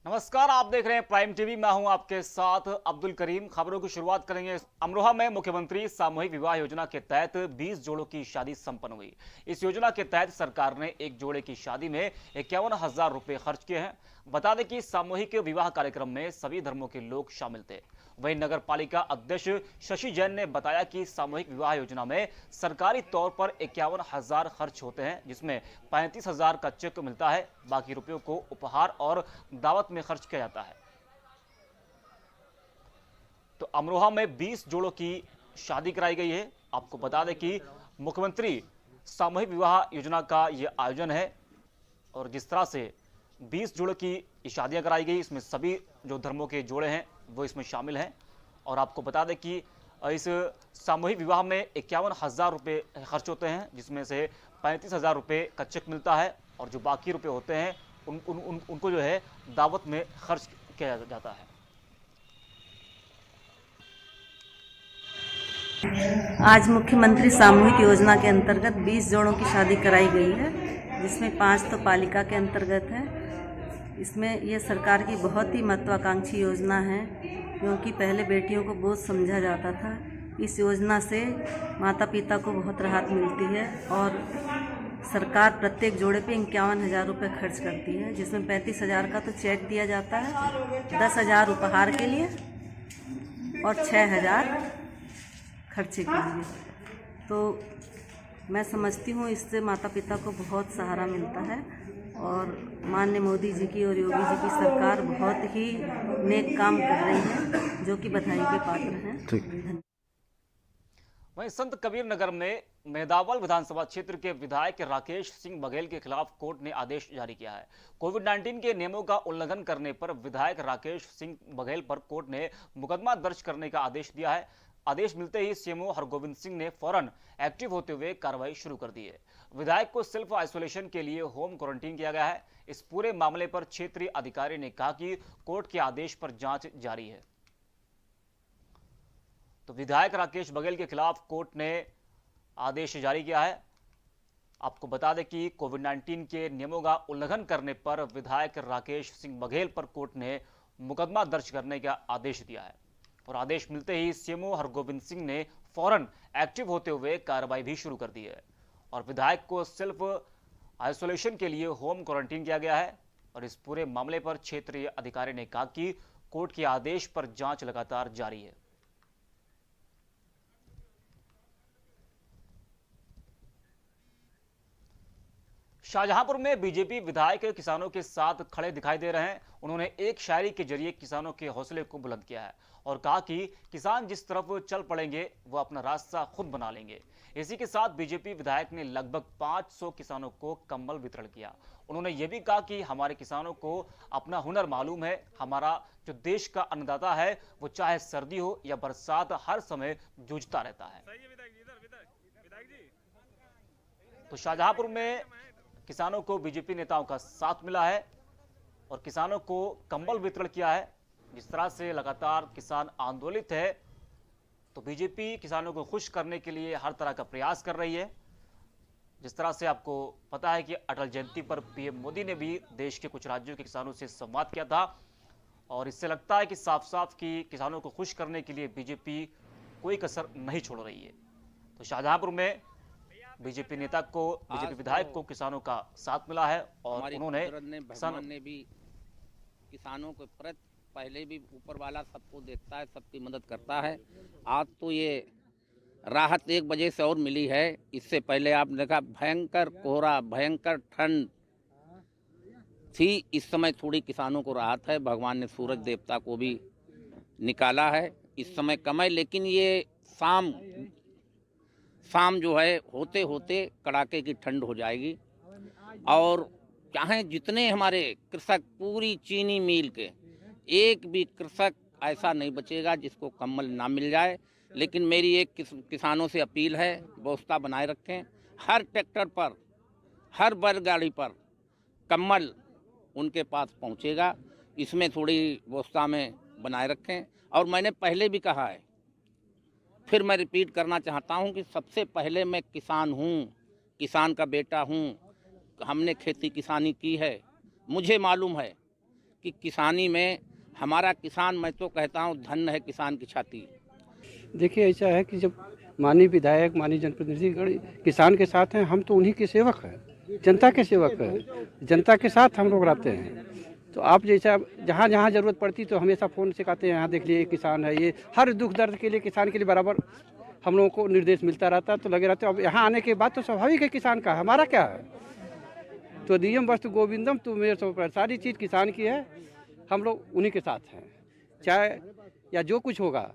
नमस्कार, आप देख रहे हैं प्राइम टीवी। मैं हूं आपके साथ अब्दुल करीम। खबरों की शुरुआत करेंगे। अमरोहा में मुख्यमंत्री सामूहिक विवाह योजना के तहत 20 जोड़ों की शादी संपन्न हुई। इस योजना के तहत सरकार ने एक जोड़े की शादी में 51,000 रुपए खर्च किए हैं। बता दें कि सामूहिक विवाह कार्यक्रम में सभी धर्मों के लोग शामिल थे। वहीं नगर पालिका अध्यक्ष शशि जैन ने बताया कि सामूहिक विवाह योजना में सरकारी तौर पर 51,000 खर्च होते हैं, जिसमें 35,000 का चेक मिलता है। बाकी रुपयों को उपहार और दावत में खर्च किया जाता है। तो अमरोहा में 20 जोड़ों की शादी कराई गई है। आपको बता दें कि मुख्यमंत्री सामूहिक विवाह योजना का यह आयोजन है और जिस तरह से 20 जोड़ों की शादियां कराई गई, इसमें सभी जो धर्मों के जोड़े हैं वो इसमें शामिल हैं। और आपको बता दें कि इस सामूहिक विवाह में 51,000 रुपये खर्च होते हैं, जिसमें से 35,000 रुपये का चेक मिलता है और जो बाकी रुपये होते हैं उनको जो है दावत में खर्च किया जाता है। आज मुख्यमंत्री सामूहिक योजना के अंतर्गत 20 जोड़ों की शादी कराई गई है, जिसमें 5 तो पालिका के अंतर्गत है। इसमें यह सरकार की बहुत ही महत्वाकांक्षी योजना है, क्योंकि पहले बेटियों को बोझ समझा जाता था। इस योजना से माता पिता को बहुत राहत मिलती है और सरकार प्रत्येक जोड़े पे 51,000 रुपये खर्च करती है, जिसमें 35,000 का तो चेक दिया जाता है, 10,000 उपहार के लिए और 6,000 खर्चे के लिए। तो मैं समझती हूँ इससे माता पिता को बहुत सहारा मिलता है और माननीय मोदी जी की और योगी जी की सरकार बहुत ही नेक काम कर रही है, जो कि बधाई के पात्र हैं। वहीं संत कबीर नगर में मेहदावल विधानसभा क्षेत्र के विधायक राकेश सिंह बघेल के खिलाफ कोर्ट ने आदेश जारी किया है। कोविड-19 के नियमों का उल्लंघन करने पर विधायक राकेश सिंह बघेल पर कोर्ट ने मुकदमा दर्ज करने का आदेश दिया है। आदेश मिलते ही सीएमओ हरगोविंद सिंह ने फौरन एक्टिव होते हुए कार्रवाई शुरू कर दी है। विधायक को सेल्फ आइसोलेशन के लिए होम क्वारंटीन किया गया है। इस पूरे मामले पर क्षेत्रीय अधिकारी ने कहा कि कोर्ट के आदेश पर जांच जारी है। तो विधायक राकेश बघेल के खिलाफ कोर्ट ने आदेश जारी किया है। आपको बता दें कि कोविड-19 के नियमों का उल्लंघन करने पर विधायक राकेश सिंह बघेल पर कोर्ट ने मुकदमा दर्ज करने का आदेश दिया है और आदेश मिलते ही सीएमओ हरगोविंद सिंह ने फौरन एक्टिव होते हुए कार्रवाई भी शुरू कर दी है और विधायक को सेल्फ आइसोलेशन के लिए होम क्वारंटीन किया गया है। और इस पूरे मामले पर क्षेत्रीय अधिकारी ने कहा कि कोर्ट के आदेश पर जांच लगातार जारी है। शाहजहांपुर में बीजेपी विधायक किसानों के साथ खड़े दिखाई दे रहे हैं। उन्होंने एक शायरी के जरिए किसानों के हौसले को बुलंद किया है और कहा कि किसान जिस तरफ चल पड़ेंगे वो अपना रास्ता खुद बना लेंगे। इसी के साथ बीजेपी विधायक ने लगभग 500 किसानों को कंबल वितरण किया। उन्होंने ये भी कहा कि हमारे किसानों को अपना हुनर मालूम है। हमारा जो देश का अन्नदाता है वो चाहे सर्दी हो या बरसात हर समय जूझता रहता है। तो शाहजहांपुर में किसानों को बीजेपी नेताओं का साथ मिला है और किसानों को कंबल वितरण किया है। जिस तरह से लगातार किसान आंदोलित है, तो बीजेपी किसानों को खुश करने के लिए हर तरह का प्रयास कर रही है। जिस तरह से आपको पता है कि अटल जयंती पर पीएम मोदी ने भी देश के कुछ राज्यों के किसानों से संवाद किया था और इससे लगता है कि साफ साफ कि किसानों को खुश करने के लिए बीजेपी कोई कसर नहीं छोड़ रही है। तो शाहजहांपुर में बीजेपी नेता को, बीजेपी विधायक को किसानों का साथ मिला है और उन्होंने भगवान ने भी किसानों के प्रति पहले भी ऊपर वाला सबको देखता है, सबकी मदद करता है। आज तो ये राहत एक वजह से और मिली है। इससे पहले आपने देखा भयंकर कोहरा, भयंकर ठंड थी। इस समय थोड़ी किसानों को राहत है। भगवान ने सूरज देवता को भी निकाला है। इस समय कम है, लेकिन ये शाम जो है होते होते कड़ाके की ठंड हो जाएगी और चाहे जितने हमारे कृषक, पूरी चीनी मिल के एक भी कृषक ऐसा नहीं बचेगा जिसको कंबल ना मिल जाए। लेकिन मेरी एक किसानों से अपील है, व्यवस्था बनाए रखें। हर ट्रैक्टर पर, हर बैलगाड़ी पर कंबल उनके पास पहुंचेगा। इसमें थोड़ी व्यवस्था में बनाए रखें। और मैंने पहले भी कहा है, फिर मैं रिपीट करना चाहता हूं कि सबसे पहले मैं किसान हूं, किसान का बेटा हूं। हमने खेती किसानी की है। मुझे मालूम है कि किसानी में हमारा किसान, मैं तो कहता हूँ धन्य है किसान की छाती। देखिए ऐसा है कि जब माननीय विधायक, माननीय जनप्रतिनिधि किसान के साथ हैं, हम तो उन्हीं के सेवक हैं, जनता के सेवक हैं, जनता के साथ हम लोग रहते हैं। तो आप जैसा जहाँ जहाँ ज़रूरत पड़ती तो हमेशा फ़ोन से कहते हैं यहाँ देख लीजिए किसान है, ये हर दुख दर्द के लिए किसान के लिए बराबर हम लोगों को निर्देश मिलता रहता है। तो लगे रहते अब यहाँ आने के बाद तो स्वाभाविक है किसान का, हमारा क्या है। तो दियम वस्तु गोविंदम तो मेरे सब पर सारी चीज़ किसान की है, हम लोग उन्हीं के साथ हैं। चाहे या जो कुछ होगा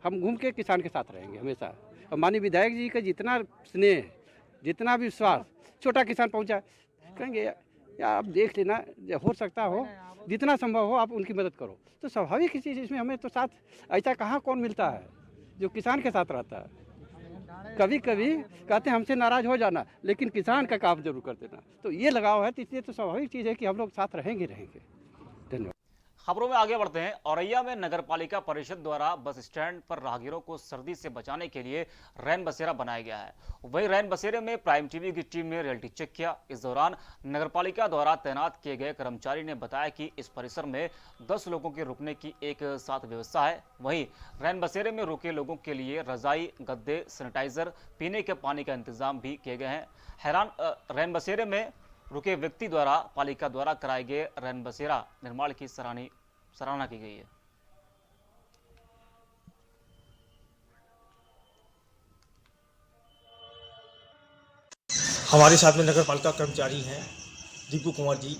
हम घूम के किसान के साथ रहेंगे हमेशा। और माननीय विधायक जी का जितना स्नेह, जितना भी विश्वास, छोटा किसान पहुंचा कहेंगे या आप देख लेना, हो सकता हो जितना संभव हो आप उनकी मदद करो। तो स्वाभाविक चीज़ इसमें हमें तो साथ ऐसा कहाँ कौन मिलता है जो किसान के साथ रहता है। कभी कभी कहते हैं हमसे नाराज़ हो जाना, लेकिन किसान का काम जरूर कर देना। तो ये लगाव है, तो इसलिए तो स्वाभाविक चीज़ है कि हम लोग साथ रहेंगे। धन्यवाद। खबरों में आगे बढ़ते हैं। औरैया में नगर पालिका परिषद द्वारा बस स्टैंड पर राहगीरों को सर्दी से बचाने के लिए रैन बसेरा बनाया गया है। वहीं रैन बसेरे में प्राइम टीवी की टीम ने रियलिटी चेक किया। इस दौरान नगर पालिका द्वारा तैनात किए गए कर्मचारी ने बताया कि इस परिसर में 10 लोगों के रुकने की एक साथ व्यवस्था है। वहीं रैन बसेरे में रुके लोगों के लिए रजाई, गद्दे, सैनिटाइजर, पीने के पानी का इंतजाम भी किए गए हैं। रैन बसेरे में रुके व्यक्ति द्वारा पालिका द्वारा कराए गए रैन बसेरा निर्माण की सराहना की गई है। हमारे साथ में नगर पालिका कर्मचारी हैं दीपू कुमार जी।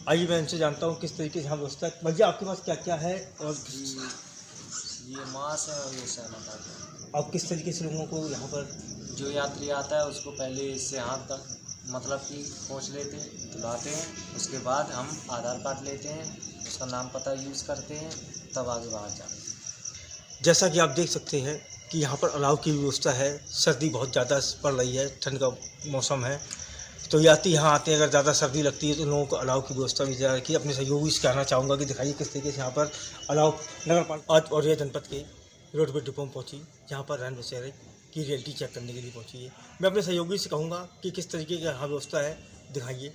आइए मैं इनसे जानता हूँ किस तरीके से यहाँ व्यवस्था है। भैया आपके पास क्या क्या है? और ये मांस है और ये सैनिटाइजर। आप किस तरीके से लोगों को यहाँ पर, जो यात्री आता है उसको पहले इससे हाथ तक मतलब कि पहुँच लेते हैं, धुलाते हैं। उसके बाद हम आधार कार्ड लेते हैं, उसका नाम पता यूज़ करते हैं, तब आगे बाहर जाते हैं। जैसा कि आप देख सकते हैं कि यहाँ पर अलाव की व्यवस्था है। सर्दी बहुत ज़्यादा पड़ रही है, ठंड का मौसम है, तो यात्री यहाँ आते हैं। अगर ज़्यादा सर्दी लगती है तो लोगों को अलाव की व्यवस्था भी ज़्यादा रखी। अपने सहयोगी से कहना चाहूँगा कि दिखाइए किस तरीके से यहाँ पर अलाव नगर पालिका आज औरैया जनपद के रोडवेज डिपो में पहुँची, जहाँ पर रैन बसेरे की रियलिटी चेक करने के लिए पहुँची है। मैं अपने सहयोगी से कहूँगा कि किस तरीके की यहाँ व्यवस्था है, दिखाइए।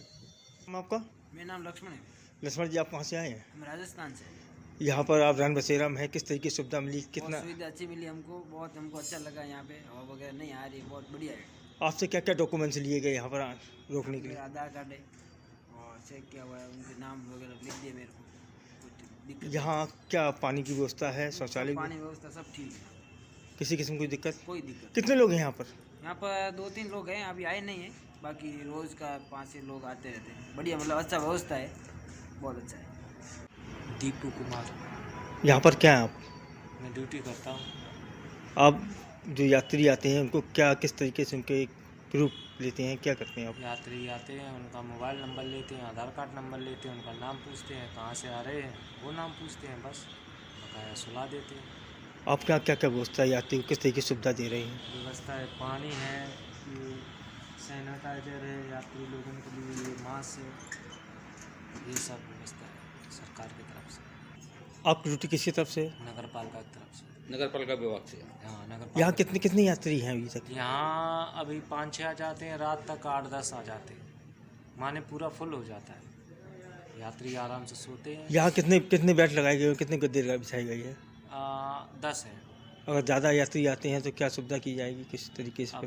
आपका? मेरा नाम लक्ष्मण है। लक्ष्मण जी, आप कहाँ से आए हैं? हम राजस्थान से। यहाँ पर आप रैन बसेरा में है, किस तरीके की सुविधा मिली? कितना सुविधा अच्छी मिली हमको, बहुत हमको अच्छा लगा। यहाँ पे हवा वगैरह नहीं आ रही, बहुत बढ़िया है। आपसे क्या क्या डॉक्यूमेंट्स लिए गए यहाँ पर रोकने के लिए? आधार कार्ड है और चेक किया हुआ है, उनके नाम वगैरह लिख दिए मेरे को। कुछ दिक्कत यहाँ क्या पानी की व्यवस्था है, शौचालय पानी व्यवस्था सब ठीक है, किसी किस्म की दिक्कत? कोई दिक्कत। कितने लोग हैं यहाँ पर? यहाँ पर 2-3 लोग हैं, अभी आए नहीं है, बाकी रोज़ का 5-6 लोग आते रहते हैं। बढ़िया, मतलब अच्छा व्यवस्था है, बहुत अच्छा है। दीपू कुमार। यहाँ पर क्या है आप? मैं ड्यूटी करता हूँ। आप जो यात्री आते हैं उनको क्या किस तरीके से उनके प्रूफ लेते हैं, क्या करते हैं आप? यात्री आते हैं, उनका मोबाइल नंबर लेते हैं, आधार कार्ड नंबर लेते हैं, उनका नाम पूछते हैं, कहाँ से आ रहे हैं वो नाम पूछते हैं, बस बकाया सुला देते हैं। आप क्या क्या क्या व्यवस्था है, यात्री को किस तरीके की सुविधा दे रहे हैं? व्यवस्था है, पानी है, ये सैनिटाइजर है, यात्री लोगों के लिए ये मास्क है, ये सब व्यवस्था है सरकार की तरफ से। आपकी ड्यूटी किसकी तरफ से? नगर पालिका की तरफ से। नगर पालिका विभाग से। हाँ, नगर यहाँ पालिका। कितने यात्री हैं अभी तक? यहाँ अभी 5-6 आ जाते हैं, रात तक 8-10 आ जाते हैं, माने पूरा फुल हो जाता है, यात्री आराम से सोते हैं। यहाँ कितने बेड लगाए गए हैं, कितने गद्दे बिछाई गई है? 10 है। अगर ज़्यादा यात्री आते हैं तो क्या सुविधा की जाएगी, किस तरीके से? अब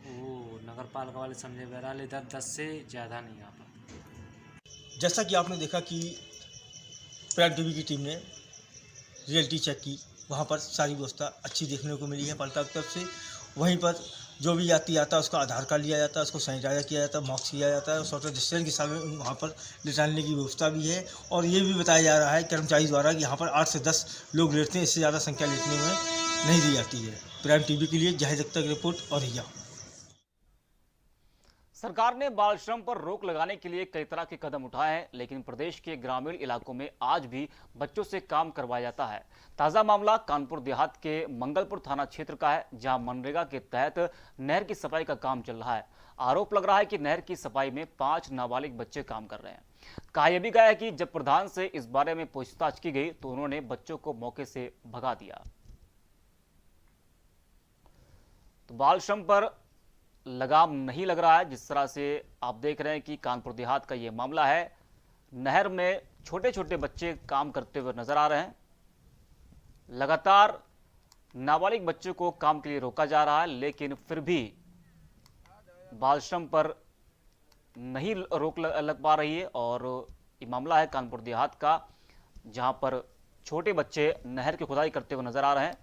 वो नगर पालिका वाले समझे बहरहाल इधर 10 से ज़्यादा नहीं आ पाते। जैसा कि आपने देखा कि प्राइम टीवी की टीम ने रियलिटी चेक की, वहाँ पर सारी व्यवस्था अच्छी देखने को मिली है पालिका की तरफ से। वहीं पर जो भी यात्री आता है उसका आधार कार्ड लिया जाता है, उसको सैनिटाइजर किया जाता है, मास्क किया जाता है, और सोशल डिस्टेंस के साथ में वहाँ पर लिटाने की व्यवस्था भी है। और ये भी बताया जा रहा है कर्मचारी द्वारा कि यहाँ पर 8 से 10 लोग लेटते हैं, इससे ज़्यादा संख्या लेटने में नहीं दी जाती है। प्राइम टीवी के लिए जाहिद अख्तर की रिपोर्ट, औरैया। सरकार ने बाल श्रम पर रोक लगाने के लिए कई तरह के कदम उठाए हैं, लेकिन प्रदेश के ग्रामीण इलाकों में आज भी बच्चों से काम करवाया जाता है। ताज़ा मामला कानपुर देहात के मंगलपुर थाना क्षेत्र का है, जहां मनरेगा के तहत नहर की सफाई का काम चल रहा है। आरोप लग रहा है कि नहर की सफाई में 5 नाबालिग बच्चे काम कर रहे हैं। कहा यह भी गया है कि जब प्रधान से इस बारे में पूछताछ की गई तो उन्होंने बच्चों को मौके से भगा दिया। तो बाल श्रम पर लगाम नहीं लग रहा है। जिस तरह से आप देख रहे हैं कि कानपुर देहात का ये मामला है, नहर में छोटे छोटे बच्चे काम करते हुए नजर आ रहे हैं। लगातार नाबालिग बच्चों को काम के लिए रोका जा रहा है, लेकिन फिर भी बाल श्रम पर नहीं रोक लग पा रही है। और ये मामला है कानपुर देहात का, जहां पर छोटे बच्चे नहर की खुदाई करते हुए नजर आ रहे हैं।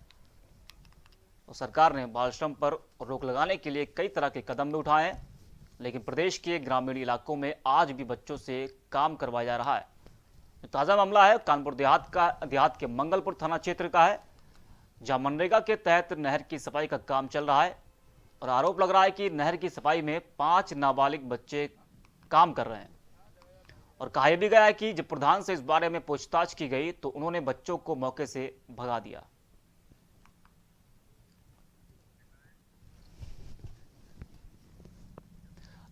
और सरकार ने बाल श्रम पर रोक लगाने के लिए कई तरह के कदम भी उठाए हैं, लेकिन प्रदेश के ग्रामीण इलाकों में आज भी बच्चों से काम करवाया जा रहा है। ताज़ा मामला है कानपुर देहात के मंगलपुर थाना क्षेत्र का है, जहां मनरेगा के तहत नहर की सफाई का काम चल रहा है। और आरोप लग रहा है कि नहर की सफाई में 5 नाबालिग बच्चे काम कर रहे हैं। और कहा भी गया है कि जब प्रधान से इस बारे में पूछताछ की गई तो उन्होंने बच्चों को मौके से भगा दिया।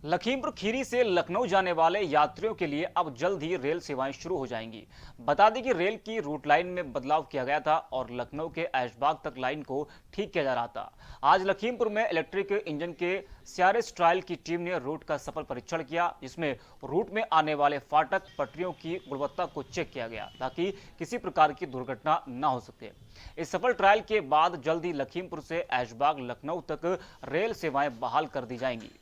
लखीमपुर खीरी से लखनऊ जाने वाले यात्रियों के लिए अब जल्द ही रेल सेवाएं शुरू हो जाएंगी। बता दें कि रेल की रूट लाइन में बदलाव किया गया था और लखनऊ के ऐशबाग तक लाइन को ठीक किया जा रहा था। आज लखीमपुर में इलेक्ट्रिक इंजन के सीआरएस ट्रायल की टीम ने रूट का सफल परीक्षण किया, जिसमें रूट में आने वाले फाटक पटरियों की गुणवत्ता को चेक किया गया ताकि किसी प्रकार की दुर्घटना न हो सके। इस सफल ट्रायल के बाद जल्द ही लखीमपुर से ऐशबाग लखनऊ तक रेल सेवाएं बहाल कर दी जाएंगी।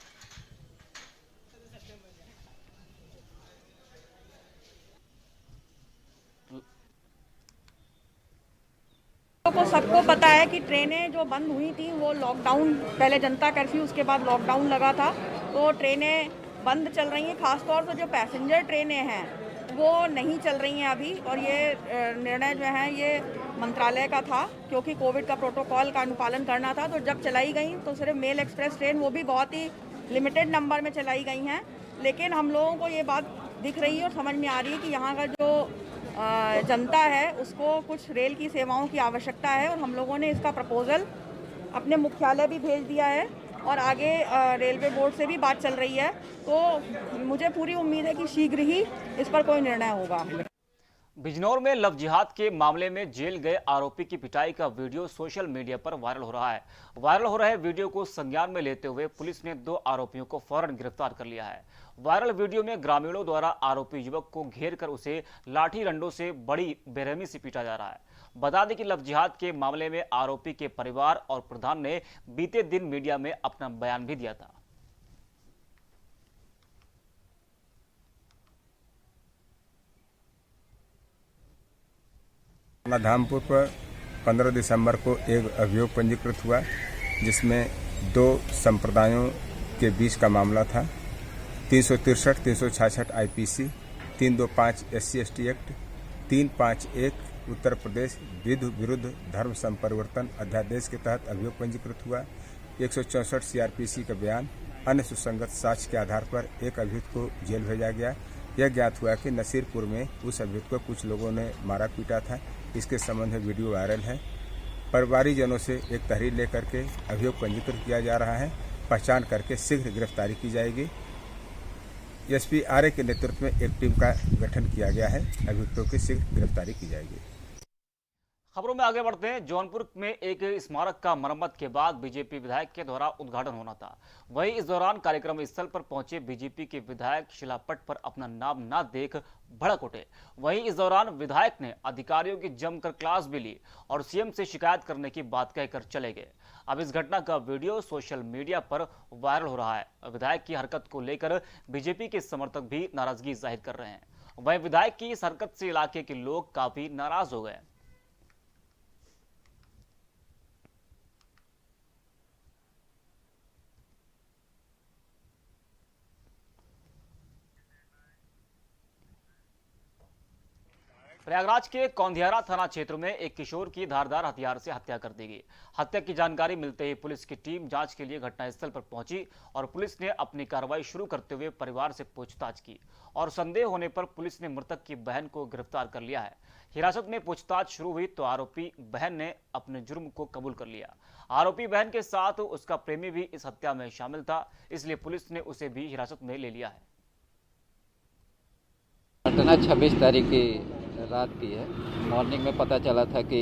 को सबको पता है कि ट्रेनें जो बंद हुई थी वो लॉकडाउन, पहले जनता कर्फ्यू, उसके बाद लॉकडाउन लगा था, तो ट्रेनें बंद चल रही हैं। खासतौर पर जो पैसेंजर ट्रेनें हैं वो नहीं चल रही हैं अभी। और ये निर्णय जो है ये मंत्रालय का था, क्योंकि कोविड का प्रोटोकॉल का अनुपालन करना था। तो जब चलाई गई तो सिर्फ मेल एक्सप्रेस ट्रेन, वो भी बहुत ही लिमिटेड नंबर में चलाई गई हैं। लेकिन हम लोगों को ये बात दिख रही है और समझ में आ रही है कि यहाँ का जो जनता है उसको कुछ रेल की सेवाओं की आवश्यकता है। और हम लोगों ने इसका प्रपोजल अपने मुख्यालय भी भेज दिया है और आगे रेलवे बोर्ड से भी बात चल रही है। तो मुझे पूरी उम्मीद है कि शीघ्र ही इस पर कोई निर्णय होगा। बिजनौर में लव जिहाद के मामले में जेल गए आरोपी की पिटाई का वीडियो सोशल मीडिया पर वायरल हो रहा है। वायरल हो रहे वीडियो को संज्ञान में लेते हुए पुलिस ने 2 आरोपियों को फौरन गिरफ्तार कर लिया है। वायरल वीडियो में ग्रामीणों द्वारा आरोपी युवक को घेर कर उसे लाठी डंडों से बड़ी बेरहमी से पीटा जा रहा है। बता दें कि लव जिहाद के मामले में आरोपी के परिवार और प्रधान ने बीते दिन मीडिया में अपना बयान भी दिया था। धामपुर पर 15 दिसंबर को एक अभियोग पंजीकृत हुआ, जिसमें 2 संप्रदायों के बीच का मामला था। 363, 366 IPC, 325 SC/ST act, 351 Uttar Pradesh विरुद्ध धर्म संपरिवर्तन अध्यादेश के तहत अभियोग पंजीकृत हुआ। 164 CRPC का बयान, अन्य सुसंगत साक्ष्य के आधार पर एक अभियुक्त को जेल भेजा गया। यह ज्ञात हुआ कि नसीरपुर में उस अभियुक्त को कुछ लोगों ने मारा पीटा था। इसके संबंध में वीडियो वायरल है। परिवारीजनों से एक तहरीर लेकर के अभियोग पंजीकृत किया जा रहा है। पहचान करके शीघ्र गिरफ्तारी की जाएगी। एसपी आर्य के नेतृत्व में एक टीम का गठन किया गया है। अभियुक्तों की शीघ्र गिरफ्तारी की जाएगी। खबरों में आगे बढ़ते हैं। जौनपुर में एक स्मारक का मरम्मत के बाद बीजेपी विधायक के द्वारा उद्घाटन होना था। वहीं इस दौरान कार्यक्रम स्थल पर पहुंचे बीजेपी के विधायक शिलापट पर अपना नाम न देख भड़क उठे। वहीं इस दौरान विधायक ने अधिकारियों की जमकर क्लास भी ली और सीएम से शिकायत करने की बात कहकर चले गए। अब इस घटना का वीडियो सोशल मीडिया पर वायरल हो रहा है। विधायक की हरकत को लेकर बीजेपी के समर्थक भी नाराजगी जाहिर कर रहे हैं। वहीं विधायक की इस हरकत से इलाके के लोग काफी नाराज हो गए। प्रयागराज के कौंधियारा थाना क्षेत्र में एक किशोर की धारदार हथियार से हत्या कर दी गई। हत्या की जानकारी मिलते ही पुलिस की टीम जांच के लिए घटनास्थल पर पहुंची और पुलिस ने अपनी कार्रवाई शुरू करते हुए परिवार से पूछताछ की और संदेह होने पर पुलिस ने मृतक की बहन को गिरफ्तार कर लिया है। हिरासत में पूछताछ शुरू हुई तो आरोपी बहन ने अपने जुर्म को कबूल कर लिया। आरोपी बहन के साथ उसका प्रेमी भी इस हत्या में शामिल था, इसलिए पुलिस ने उसे भी हिरासत में ले लिया है। घटना 26 तारीख की रात की है। मॉर्निंग में पता चला था कि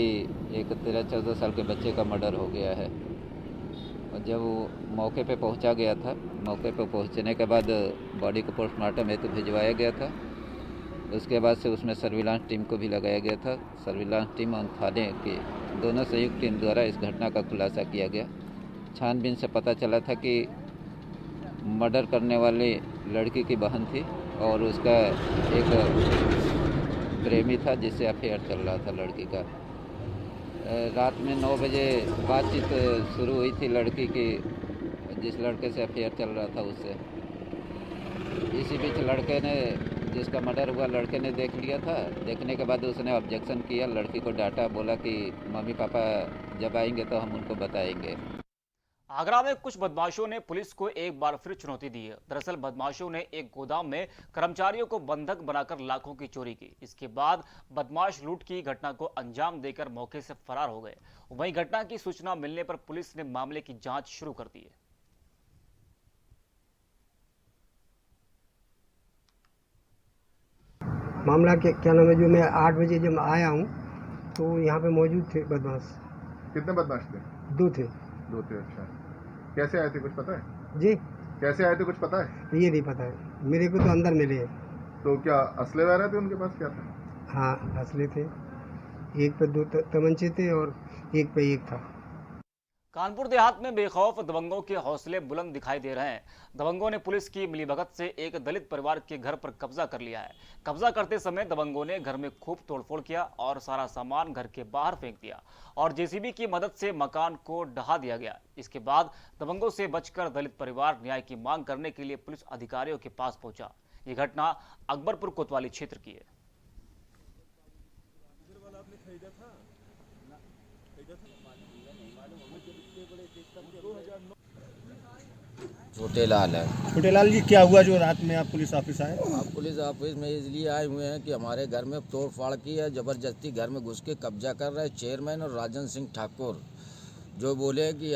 एक 13-14 साल के बच्चे का मर्डर हो गया है। और जब वो मौके पे पहुंचा गया था, मौके पे पहुंचने के बाद बॉडी को पोस्टमार्टम हेतु भिजवाया गया था। उसके बाद से उसमें सर्विलांस टीम को भी लगाया गया था। सर्विलांस टीम और थाने की दोनों संयुक्त टीम द्वारा इस घटना का खुलासा किया गया। छानबीन से पता चला था कि मर्डर करने वाली लड़की की बहन थी और उसका एक प्रेमी था जिससे अफेयर चल रहा था लड़की का। रात में 9 बजे बातचीत शुरू हुई थी लड़की की, जिस लड़के से अफेयर चल रहा था उससे। इसी बीच लड़के ने, जिसका मर्डर हुआ, लड़के ने देख लिया था। देखने के बाद उसने ऑब्जेक्शन किया, लड़की को डांटा, बोला कि मम्मी पापा जब आएंगे तो हम उनको बताएंगे। आगरा में कुछ बदमाशों ने पुलिस को एक बार फिर चुनौती दी है। दरअसल बदमाशों ने एक गोदाम में कर्मचारियों को बंधक बनाकर लाखों की चोरी की। इसके बाद बदमाश लूट की घटना को अंजाम देकर मौके से फरार हो गए। वहीं घटना की सूचना मिलने पर पुलिस ने मामले की जांच शुरू कर दी है। मामला क्या नाम है, जो मैं 8 बजे जब आया हूँ तो यहाँ पे मौजूद थे बदमाश। कितने बदमाश थे? 2 थे। 2 थे, अच्छा। कैसे आए थे कुछ पता है? जी कैसे आए थे कुछ पता है? ये नहीं पता है मेरे को, तो अंदर मिले हैं। तो क्या असले वगैरह थे उनके पास, क्या था? हाँ असले थे, एक पे 2 तमंचे थे और एक पे 1 था। कानपुर देहात में बेखौफ दबंगों के हौसले बुलंद दिखाई दे रहे हैं। दबंगों ने पुलिस की मिलीभगत से एक दलित परिवार के घर पर कब्जा कर लिया है। कब्जा करते समय दबंगों ने घर में खूब तोड़फोड़ किया और सारा सामान घर के बाहर फेंक दिया और जेसीबी की मदद से मकान को ढहा दिया गया। इसके बाद दबंगों से बचकर दलित परिवार न्याय की मांग करने के लिए पुलिस अधिकारियों के पास पहुंचा। ये घटना अकबरपुर कोतवाली क्षेत्र की है। छोटेलाल है। छोटेलाल जी, क्या हुआ जो रात में आप पुलिस ऑफिस आए? आप पुलिस ऑफिस में इसलिए आए हुए हैं कि हमारे घर में तोड़ फाड़ की है, ज़बरदस्ती घर में घुस के कब्जा कर रहे चेयरमैन और राजन सिंह ठाकुर, जो बोले कि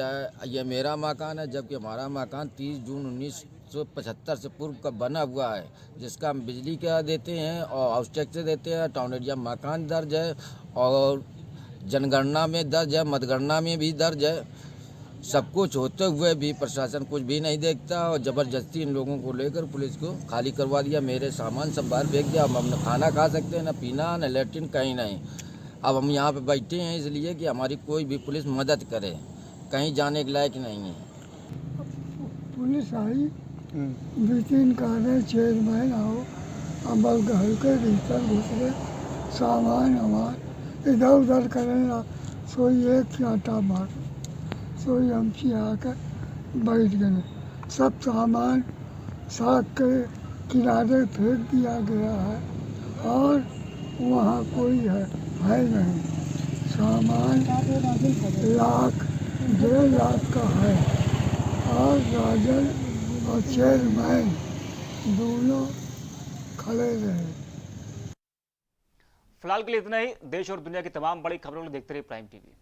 ये मेरा मकान है, जबकि हमारा मकान 30 जून 1975 से पूर्व का बना हुआ है, जिसका हम बिजली का देते हैं और हाउस टैक्स देते हैं। टाउन एरिया मकान दर्ज है और जनगणना में दर्ज है, मतगणना में भी दर्ज है। सब कुछ होते हुए भी प्रशासन कुछ भी नहीं देखता और ज़बरदस्ती इन लोगों को लेकर पुलिस को खाली करवा दिया। मेरे सामान सब बाहर फेंक दिया। हम न खाना खा सकते हैं, न पीना, न लेट्रिन, कहीं नहीं। अब हम यहाँ पे बैठे हैं इसलिए कि हमारी कोई भी पुलिस मदद करे, कहीं जाने के लायक नहीं है। पुलिस आई, 2-3 कार्य चेयरमैन आओ, अब घर के भीतर घुस गए, सामान हमार इधर उधर करें, सोई एक चांटा मार, सोई हम आकर बैठ गए। सब सामान सड़क के किनारे फेंक दिया गया है और वहाँ कोई है नहीं। सामान 1.5 लाख का है और राजन और चेयरमैन दोनों खड़े रहे। फिलहाल के लिए इतना ही। देश और दुनिया की तमाम बड़ी खबरों को देखते रहिए प्राइम टीवी।